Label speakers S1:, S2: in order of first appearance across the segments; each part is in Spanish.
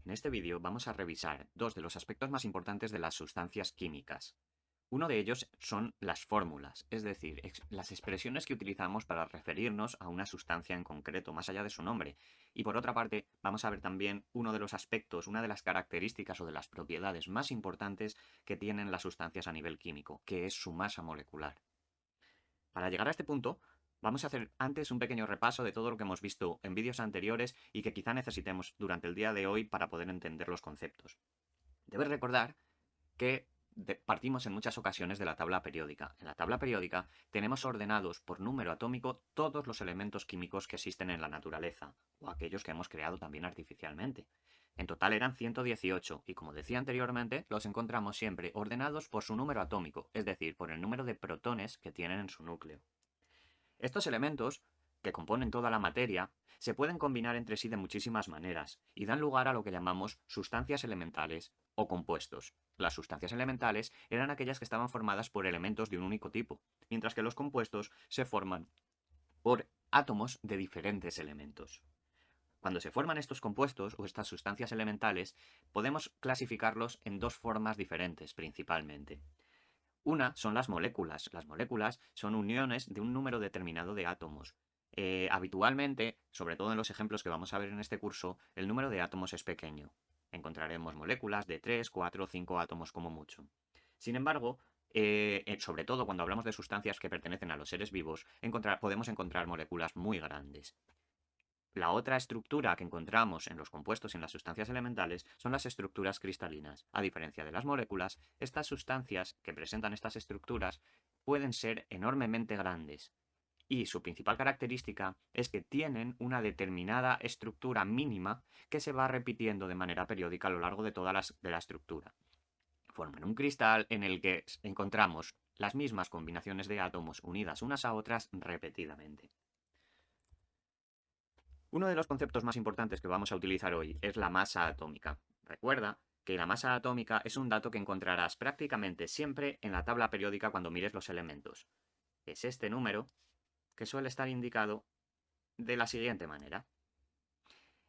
S1: En este vídeo vamos a revisar dos de los aspectos más importantes de las sustancias químicas. Uno de ellos son las fórmulas, es decir, las expresiones que utilizamos para referirnos a una sustancia en concreto, más allá de su nombre. Y por otra parte, vamos a ver también uno de los aspectos, una de las características o de las propiedades más importantes que tienen las sustancias a nivel químico, que es su masa molecular. Para llegar a este punto, vamos a hacer antes un pequeño repaso de todo lo que hemos visto en vídeos anteriores y que quizá necesitemos durante el día de hoy para poder entender los conceptos. Debes recordar que partimos en muchas ocasiones de la tabla periódica. En la tabla periódica tenemos ordenados por número atómico todos los elementos químicos que existen en la naturaleza, o aquellos que hemos creado también artificialmente. En total eran 118 y, como decía anteriormente, los encontramos siempre ordenados por su número atómico, es decir, por el número de protones que tienen en su núcleo. Estos elementos, que componen toda la materia, se pueden combinar entre sí de muchísimas maneras y dan lugar a lo que llamamos sustancias elementales o compuestos. Las sustancias elementales eran aquellas que estaban formadas por elementos de un único tipo, mientras que los compuestos se forman por átomos de diferentes elementos. Cuando se forman estos compuestos o estas sustancias elementales, podemos clasificarlos en dos formas diferentes principalmente. Una son las moléculas. Las moléculas son uniones de un número determinado de átomos. Habitualmente, sobre todo en los ejemplos que vamos a ver en este curso, el número de átomos es pequeño. Encontraremos moléculas de 3, 4 o 5 átomos como mucho. Sin embargo, sobre todo cuando hablamos de sustancias que pertenecen a los seres vivos, podemos encontrar moléculas muy grandes. La otra estructura que encontramos en los compuestos y en las sustancias elementales son las estructuras cristalinas. A diferencia de las moléculas, estas sustancias que presentan estas estructuras pueden ser enormemente grandes. Y su principal característica es que tienen una determinada estructura mínima que se va repitiendo de manera periódica a lo largo de toda la estructura. Forman un cristal en el que encontramos las mismas combinaciones de átomos unidas unas a otras repetidamente. Uno de los conceptos más importantes que vamos a utilizar hoy es la masa atómica. Recuerda que la masa atómica es un dato que encontrarás prácticamente siempre en la tabla periódica cuando mires los elementos. Es este número que suele estar indicado de la siguiente manera.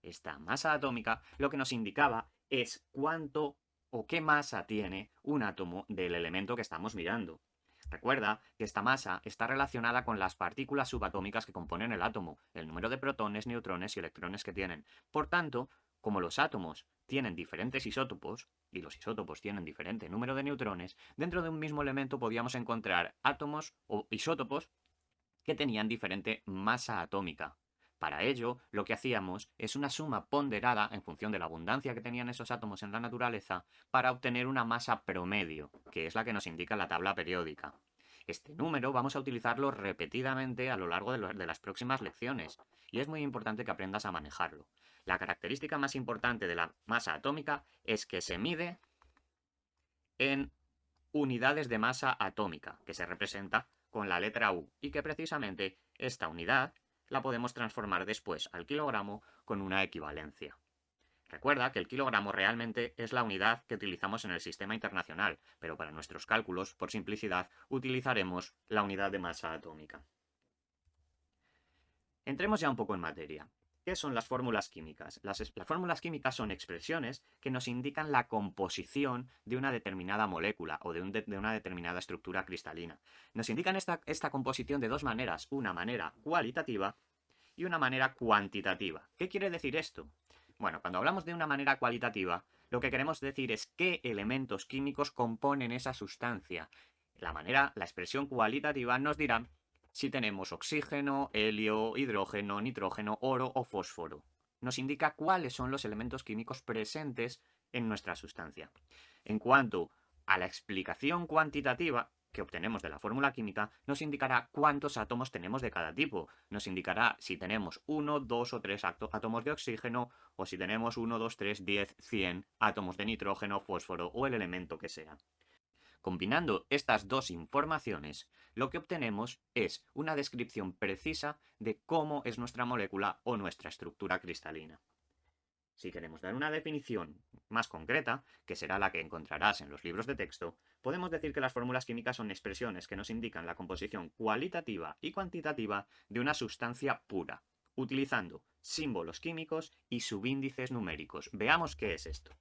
S1: Esta masa atómica lo que nos indicaba es cuánto o qué masa tiene un átomo del elemento que estamos mirando. Recuerda que esta masa está relacionada con las partículas subatómicas que componen el átomo, el número de protones, neutrones y electrones que tienen. Por tanto, como los átomos tienen diferentes isótopos, y los isótopos tienen diferente número de neutrones, dentro de un mismo elemento podíamos encontrar átomos o isótopos que tenían diferente masa atómica. Para ello, lo que hacíamos es una suma ponderada en función de la abundancia que tenían esos átomos en la naturaleza para obtener una masa promedio, que es la que nos indica la tabla periódica. Este número vamos a utilizarlo repetidamente a lo largo de las próximas lecciones, y es muy importante que aprendas a manejarlo. La característica más importante de la masa atómica es que se mide en unidades de masa atómica, que se representa con la letra U, y que precisamente esta unidad la podemos transformar después al kilogramo con una equivalencia. Recuerda que el kilogramo realmente es la unidad que utilizamos en el sistema internacional, pero para nuestros cálculos, por simplicidad, utilizaremos la unidad de masa atómica. Entremos ya un poco en materia. ¿Qué son las fórmulas químicas? Las fórmulas químicas son expresiones que nos indican la composición de una determinada molécula o de una determinada estructura cristalina. Nos indican esta composición de dos maneras, una manera cualitativa y una manera cuantitativa. ¿Qué quiere decir esto? Bueno, cuando hablamos de una manera cualitativa, lo que queremos decir es qué elementos químicos componen esa sustancia. La expresión cualitativa nos dirá si tenemos oxígeno, helio, hidrógeno, nitrógeno, oro o fósforo. Nos indica cuáles son los elementos químicos presentes en nuestra sustancia. En cuanto a la explicación cuantitativa que obtenemos de la fórmula química, nos indicará cuántos átomos tenemos de cada tipo. Nos indicará si tenemos 1, 2 o 3 átomos de oxígeno o si tenemos 1, 2, 3, 10, 100 átomos de nitrógeno, fósforo o el elemento que sea. Combinando estas dos informaciones, lo que obtenemos es una descripción precisa de cómo es nuestra molécula o nuestra estructura cristalina. Si queremos dar una definición más concreta, que será la que encontrarás en los libros de texto, podemos decir que las fórmulas químicas son expresiones que nos indican la composición cualitativa y cuantitativa de una sustancia pura, utilizando símbolos químicos y subíndices numéricos. Veamos qué es esto.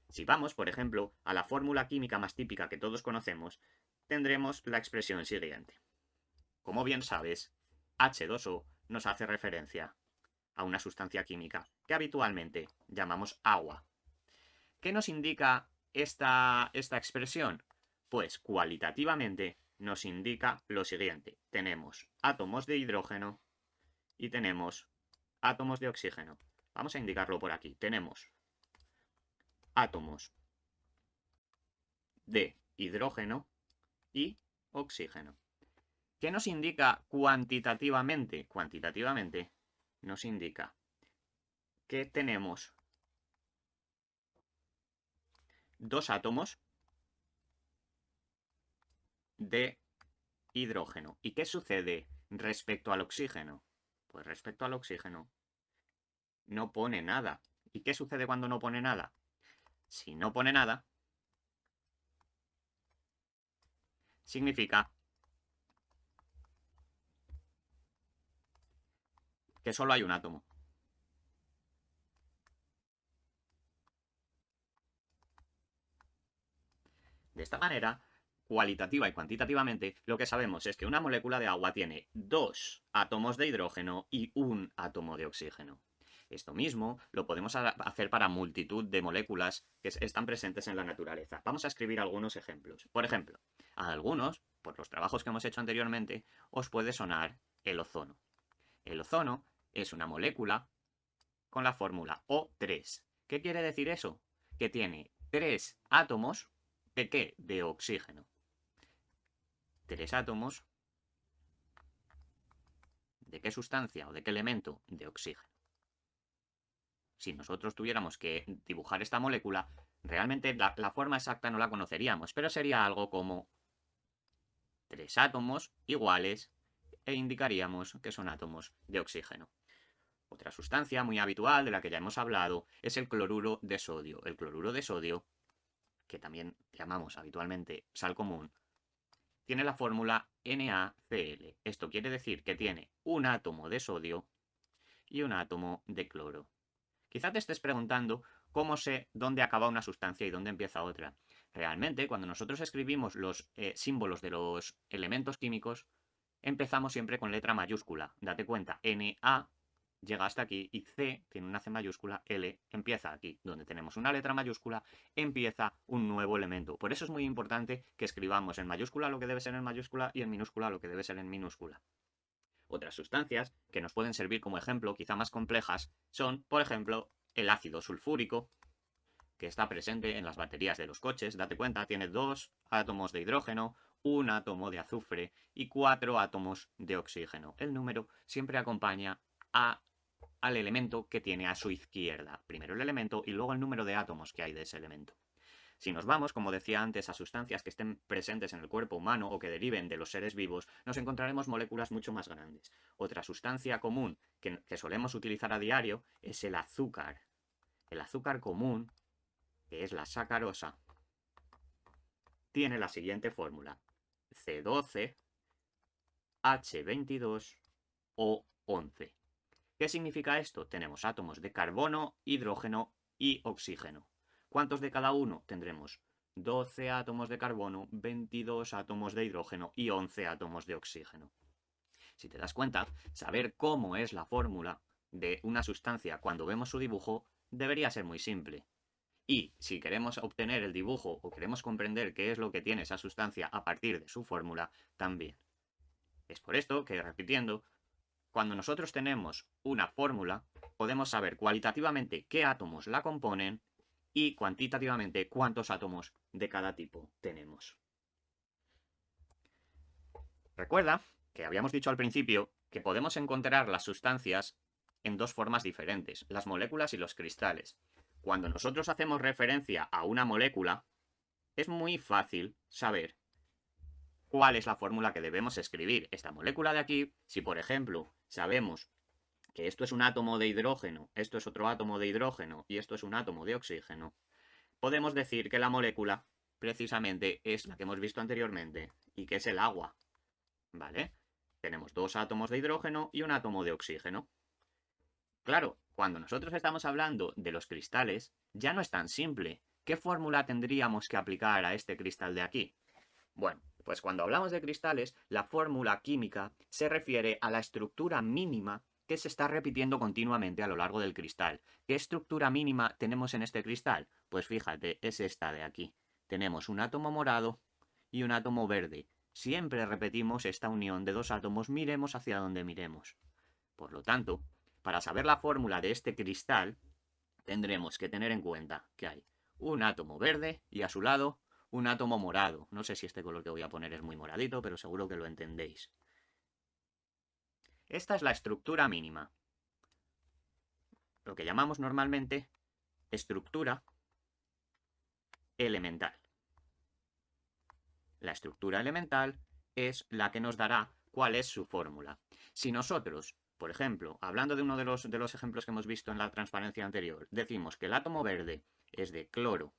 S1: Si vamos, por ejemplo, a la fórmula química más típica que todos conocemos, tendremos la expresión siguiente. Como bien sabes, H2O nos hace referencia a una sustancia química que habitualmente llamamos agua. ¿Qué nos indica esta expresión? Pues cualitativamente nos indica lo siguiente. Tenemos átomos de hidrógeno y tenemos átomos de oxígeno. Vamos a indicarlo por aquí. Tenemos átomos de hidrógeno y oxígeno. ¿Qué nos indica cuantitativamente? Cuantitativamente nos indica que tenemos dos átomos de hidrógeno. ¿Y qué sucede respecto al oxígeno? Pues respecto al oxígeno no pone nada. ¿Y qué sucede cuando no pone nada? Si no pone nada, significa que solo hay un átomo. De esta manera, cualitativa y cuantitativamente, lo que sabemos es que una molécula de agua tiene dos átomos de hidrógeno y un átomo de oxígeno. Esto mismo lo podemos hacer para multitud de moléculas que están presentes en la naturaleza. Vamos a escribir algunos ejemplos. Por ejemplo, a algunos, por los trabajos que hemos hecho anteriormente, os puede sonar el ozono. El ozono es una molécula con la fórmula O3. ¿Qué quiere decir eso? Que tiene tres átomos ¿de qué? De oxígeno. Tres átomos. ¿De qué sustancia o de qué elemento? De oxígeno. Si nosotros tuviéramos que dibujar esta molécula, realmente la forma exacta no la conoceríamos, pero sería algo como tres átomos iguales e indicaríamos que son átomos de oxígeno. Otra sustancia muy habitual de la que ya hemos hablado es el cloruro de sodio. El cloruro de sodio, que también llamamos habitualmente sal común, tiene la fórmula NaCl. Esto quiere decir que tiene un átomo de sodio y un átomo de cloro. Quizá te estés preguntando cómo sé dónde acaba una sustancia y dónde empieza otra. Realmente, cuando nosotros escribimos los símbolos de los elementos químicos, empezamos siempre con letra mayúscula. Date cuenta, Na llega hasta aquí y C tiene una C mayúscula, L empieza aquí. Donde tenemos una letra mayúscula, empieza un nuevo elemento. Por eso es muy importante que escribamos en mayúscula lo que debe ser en mayúscula y en minúscula lo que debe ser en minúscula. Otras sustancias que nos pueden servir como ejemplo, quizá más complejas, son, por ejemplo, el ácido sulfúrico, que está presente en las baterías de los coches. Date cuenta, tiene dos átomos de hidrógeno, un átomo de azufre y 4 átomos de oxígeno. El número siempre acompaña al elemento que tiene a su izquierda. Primero el elemento y luego el número de átomos que hay de ese elemento. Si nos vamos, como decía antes, a sustancias que estén presentes en el cuerpo humano o que deriven de los seres vivos, nos encontraremos moléculas mucho más grandes. Otra sustancia común que solemos utilizar a diario es el azúcar. El azúcar común, que es la sacarosa, tiene la siguiente fórmula: C12, H22 o 11. ¿Qué significa esto? Tenemos átomos de carbono, hidrógeno y oxígeno. ¿Cuántos de cada uno? Tendremos 12 átomos de carbono, 22 átomos de hidrógeno y 11 átomos de oxígeno. Si te das cuenta, saber cómo es la fórmula de una sustancia cuando vemos su dibujo debería ser muy simple. Y si queremos obtener el dibujo o queremos comprender qué es lo que tiene esa sustancia a partir de su fórmula, también. Es por esto que, repitiendo, cuando nosotros tenemos una fórmula, podemos saber cualitativamente qué átomos la componen y cuantitativamente cuántos átomos de cada tipo tenemos. Recuerda que habíamos dicho al principio que podemos encontrar las sustancias en dos formas diferentes, las moléculas y los cristales. Cuando nosotros hacemos referencia a una molécula, es muy fácil saber cuál es la fórmula que debemos escribir. Esta molécula de aquí, si por ejemplo sabemos que esto es un átomo de hidrógeno, esto es otro átomo de hidrógeno y esto es un átomo de oxígeno, podemos decir que la molécula precisamente es la que hemos visto anteriormente y que es el agua. ¿Vale? Tenemos dos átomos de hidrógeno y un átomo de oxígeno. Claro, cuando nosotros estamos hablando de los cristales, ya no es tan simple. ¿Qué fórmula tendríamos que aplicar a este cristal de aquí? Bueno, pues cuando hablamos de cristales, la fórmula química se refiere a la estructura mínima que se está repitiendo continuamente a lo largo del cristal. ¿Qué estructura mínima tenemos en este cristal? Pues fíjate, es esta de aquí. Tenemos un átomo morado y un átomo verde. Siempre repetimos esta unión de dos átomos, miremos hacia donde miremos. Por lo tanto, para saber la fórmula de este cristal, tendremos que tener en cuenta que hay un átomo verde y a su lado un átomo morado. No sé si este color que voy a poner es muy moradito, pero seguro que lo entendéis. Esta es la estructura mínima. Lo que llamamos normalmente estructura elemental. La estructura elemental es la que nos dará cuál es su fórmula. Si nosotros, por ejemplo, hablando de uno de los ejemplos que hemos visto en la transparencia anterior, decimos que el átomo verde es de cloro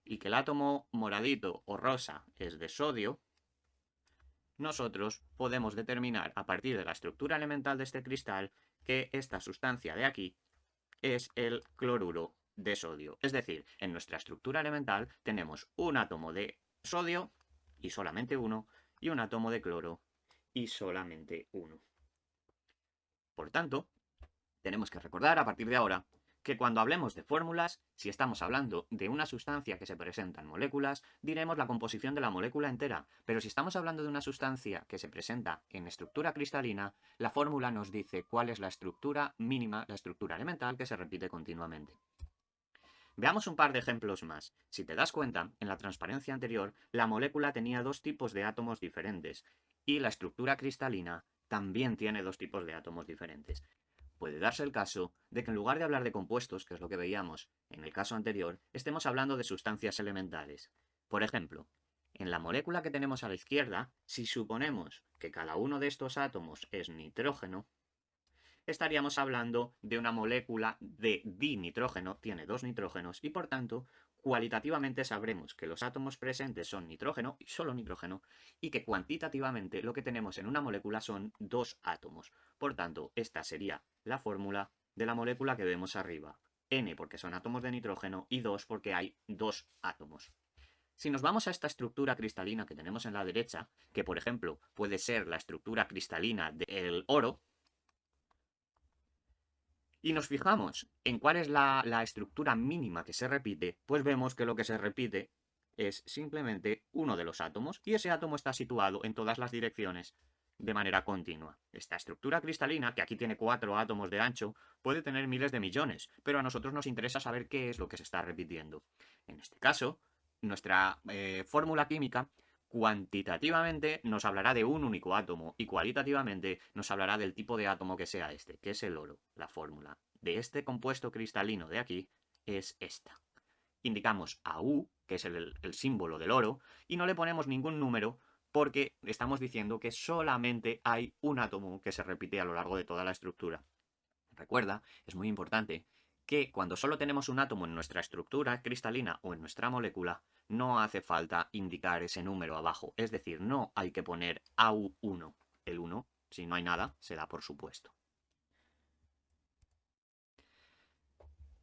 S1: y que el átomo moradito o rosa es de sodio, nosotros podemos determinar a partir de la estructura elemental de este cristal que esta sustancia de aquí es el cloruro de sodio. Es decir, en nuestra estructura elemental tenemos un átomo de sodio y solamente uno, y un átomo de cloro y solamente uno. Por tanto, tenemos que recordar a partir de ahora que cuando hablemos de fórmulas, si estamos hablando de una sustancia que se presenta en moléculas, diremos la composición de la molécula entera, pero si estamos hablando de una sustancia que se presenta en estructura cristalina, la fórmula nos dice cuál es la estructura mínima, la estructura elemental que se repite continuamente. Veamos un par de ejemplos más. Si te das cuenta, en la transparencia anterior, la molécula tenía dos tipos de átomos diferentes, y la estructura cristalina también tiene dos tipos de átomos diferentes. Puede darse el caso de que en lugar de hablar de compuestos, que es lo que veíamos en el caso anterior, estemos hablando de sustancias elementales. Por ejemplo, en la molécula que tenemos a la izquierda, si suponemos que cada uno de estos átomos es nitrógeno, estaríamos hablando de una molécula de dinitrógeno, tiene dos nitrógenos, y por tanto, cualitativamente sabremos que los átomos presentes son nitrógeno y solo nitrógeno, y que cuantitativamente lo que tenemos en una molécula son dos átomos. Por tanto, esta sería la fórmula de la molécula que vemos arriba. N porque son átomos de nitrógeno y 2 porque hay dos átomos. Si nos vamos a esta estructura cristalina que tenemos en la derecha, que por ejemplo puede ser la estructura cristalina del oro, y nos fijamos en cuál es la estructura mínima que se repite, pues vemos que lo que se repite es simplemente uno de los átomos, y ese átomo está situado en todas las direcciones de manera continua. Esta estructura cristalina, que aquí tiene 4 átomos de ancho, puede tener miles de millones, pero a nosotros nos interesa saber qué es lo que se está repitiendo. En este caso, nuestra fórmula química cuantitativamente nos hablará de un único átomo y cualitativamente nos hablará del tipo de átomo que sea este, que es el oro. La fórmula de este compuesto cristalino de aquí es esta. Indicamos a U, que es el símbolo del oro, y no le ponemos ningún número porque estamos diciendo que solamente hay un átomo que se repite a lo largo de toda la estructura. Recuerda, es muy importante, que cuando solo tenemos un átomo en nuestra estructura cristalina o en nuestra molécula, no hace falta indicar ese número abajo. Es decir, no hay que poner AU1. El 1, si no hay nada, se da por supuesto.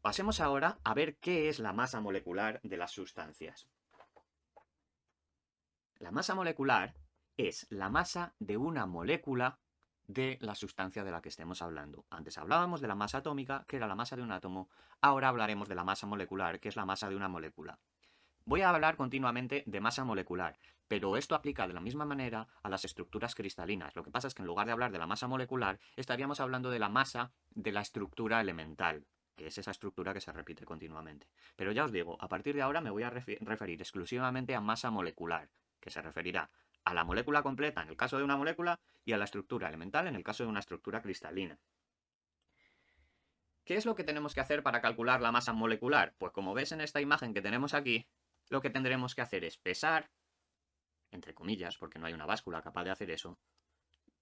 S1: Pasemos ahora a ver qué es la masa molecular de las sustancias. La masa molecular es la masa de una molécula de la sustancia de la que estemos hablando. Antes hablábamos de la masa atómica, que era la masa de un átomo. Ahora hablaremos de la masa molecular, que es la masa de una molécula. Voy a hablar continuamente de masa molecular, pero esto aplica de la misma manera a las estructuras cristalinas. Lo que pasa es que en lugar de hablar de la masa molecular, estaríamos hablando de la masa de la estructura elemental, que es esa estructura que se repite continuamente. Pero ya os digo, a partir de ahora me voy a referir exclusivamente a masa molecular, que se referirá a la molécula completa en el caso de una molécula y a la estructura elemental en el caso de una estructura cristalina. ¿Qué es lo que tenemos que hacer para calcular la masa molecular? Pues como ves en esta imagen que tenemos aquí, lo que tendremos que hacer es pesar, entre comillas, porque no hay una báscula capaz de hacer eso,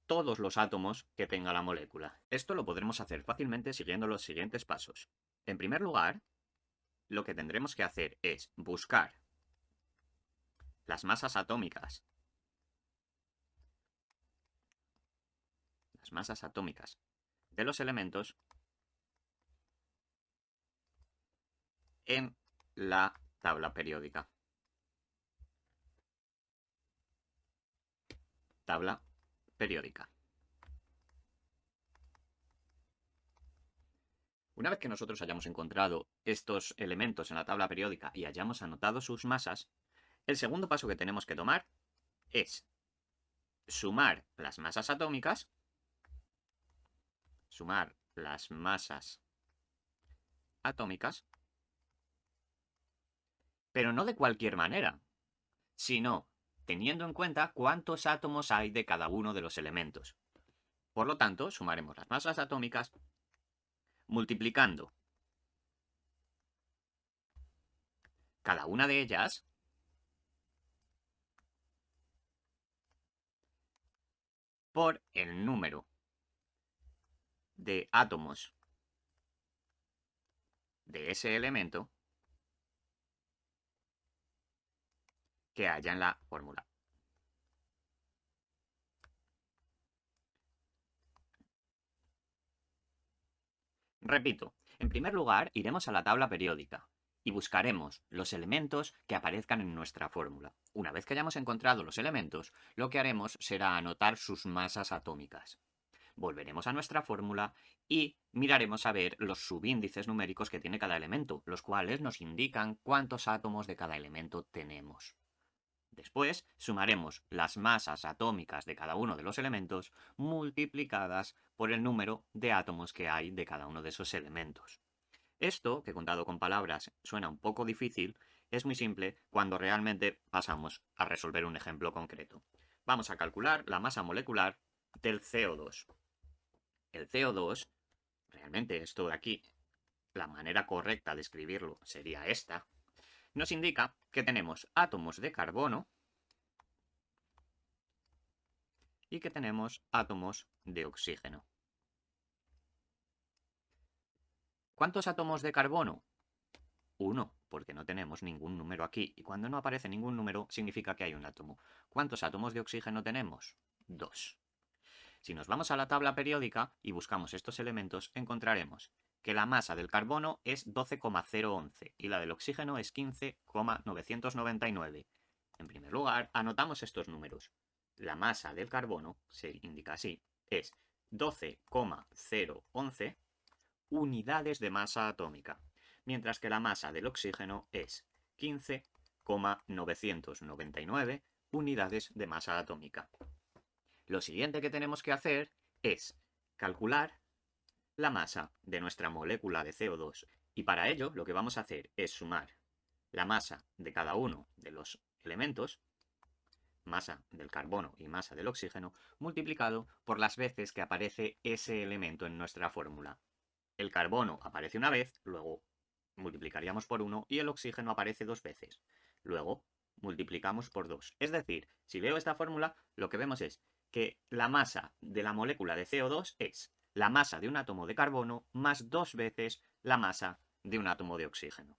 S1: todos los átomos que tenga la molécula. Esto lo podremos hacer fácilmente siguiendo los siguientes pasos. En primer lugar, lo que tendremos que hacer es buscar las masas atómicas. Las masas atómicas de los elementos en la tabla periódica. Tabla periódica. Una vez que nosotros hayamos encontrado estos elementos en la tabla periódica y hayamos anotado sus masas, el segundo paso que tenemos que tomar es sumar las masas atómicas, pero no de cualquier manera, sino teniendo en cuenta cuántos átomos hay de cada uno de los elementos. Por lo tanto, sumaremos las masas atómicas multiplicando cada una de ellas por el número de átomos de ese elemento que haya en la fórmula. Repito, en primer lugar iremos a la tabla periódica y buscaremos los elementos que aparezcan en nuestra fórmula. Una vez que hayamos encontrado los elementos, lo que haremos será anotar sus masas atómicas. Volveremos a nuestra fórmula y miraremos a ver los subíndices numéricos que tiene cada elemento, los cuales nos indican cuántos átomos de cada elemento tenemos. Después sumaremos las masas atómicas de cada uno de los elementos multiplicadas por el número de átomos que hay de cada uno de esos elementos. Esto, que contado con palabras suena un poco difícil, es muy simple cuando realmente pasamos a resolver un ejemplo concreto. Vamos a calcular la masa molecular del CO2. El CO2, realmente esto de aquí, la manera correcta de escribirlo sería esta, nos indica que tenemos átomos de carbono y que tenemos átomos de oxígeno. ¿Cuántos átomos de carbono? 1, porque no tenemos ningún número aquí, y cuando no aparece ningún número significa que hay un átomo. ¿Cuántos átomos de oxígeno tenemos? 2. Si nos vamos a la tabla periódica y buscamos estos elementos, encontraremos que la masa del carbono es 12,011 y la del oxígeno es 15,999. En primer lugar, anotamos estos números. La masa del carbono, se indica así, es 12,011 unidades de masa atómica, mientras que la masa del oxígeno es 15,999 unidades de masa atómica. Lo siguiente que tenemos que hacer es calcular la masa de nuestra molécula de CO2 y para ello lo que vamos a hacer es sumar la masa de cada uno de los elementos, masa del carbono y masa del oxígeno, multiplicado por las veces que aparece ese elemento en nuestra fórmula. El carbono aparece una vez, luego multiplicaríamos por 1 y el oxígeno aparece 2 veces. Luego multiplicamos por 2. Es decir, si veo esta fórmula, lo que vemos es que la masa de la molécula de CO2 es la masa de un átomo de carbono más 2 veces la masa de un átomo de oxígeno.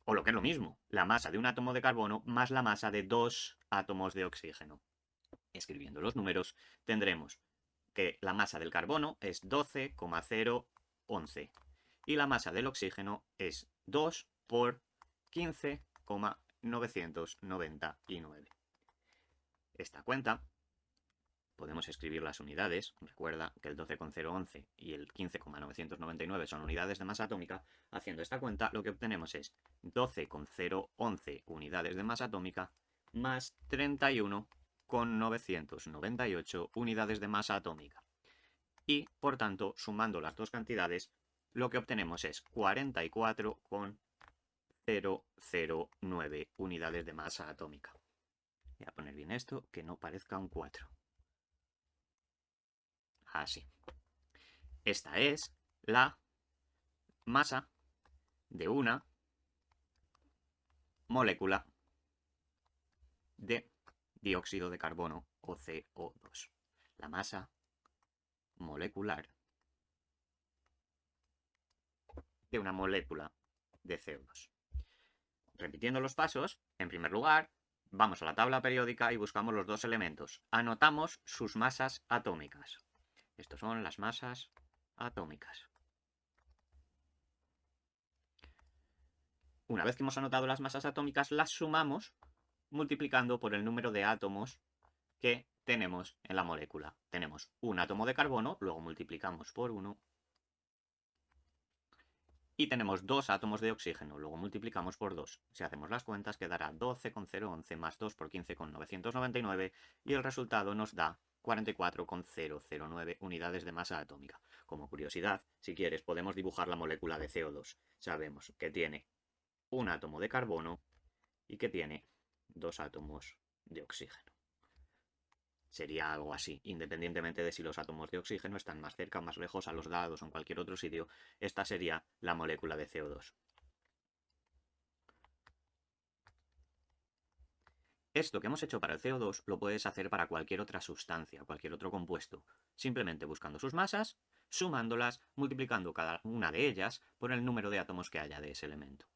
S1: O lo que es lo mismo, la masa de un átomo de carbono más la masa de 2 átomos de oxígeno. Escribiendo los números, tendremos que la masa del carbono es 12,011 y la masa del oxígeno es 2 por 15,999. Esta cuenta podemos escribir las unidades. Recuerda que el 12,011 y el 15,999 son unidades de masa atómica. Haciendo esta cuenta, lo que obtenemos es 12,011 unidades de masa atómica más 31,998 unidades de masa atómica. Y, por tanto, sumando las dos cantidades, lo que obtenemos es 44,009 unidades de masa atómica. Voy a poner bien esto, que no parezca un 4. Así. Esta es la masa de una molécula de dióxido de carbono o CO2. La masa molecular de una molécula de CO2. Repitiendo los pasos, en primer lugar, vamos a la tabla periódica y buscamos los dos elementos. Anotamos sus masas atómicas. Estas son las masas atómicas. Una vez que hemos anotado las masas atómicas, las sumamos multiplicando por el número de átomos que tenemos en la molécula. Tenemos un átomo de carbono, luego multiplicamos por 1. Y tenemos 2 átomos de oxígeno, luego multiplicamos por 2. Si hacemos las cuentas, quedará 12,011 más 2 por 15,999 y el resultado nos da 44,009 unidades de masa atómica. Como curiosidad, si quieres, podemos dibujar la molécula de CO2. Sabemos que tiene un átomo de carbono y que tiene 2 átomos de oxígeno. Sería algo así, independientemente de si los átomos de oxígeno están más cerca o más lejos a los lados o en cualquier otro sitio, esta sería la molécula de CO2. Esto que hemos hecho para el CO2 lo puedes hacer para cualquier otra sustancia, cualquier otro compuesto, simplemente buscando sus masas, sumándolas, multiplicando cada una de ellas por el número de átomos que haya de ese elemento.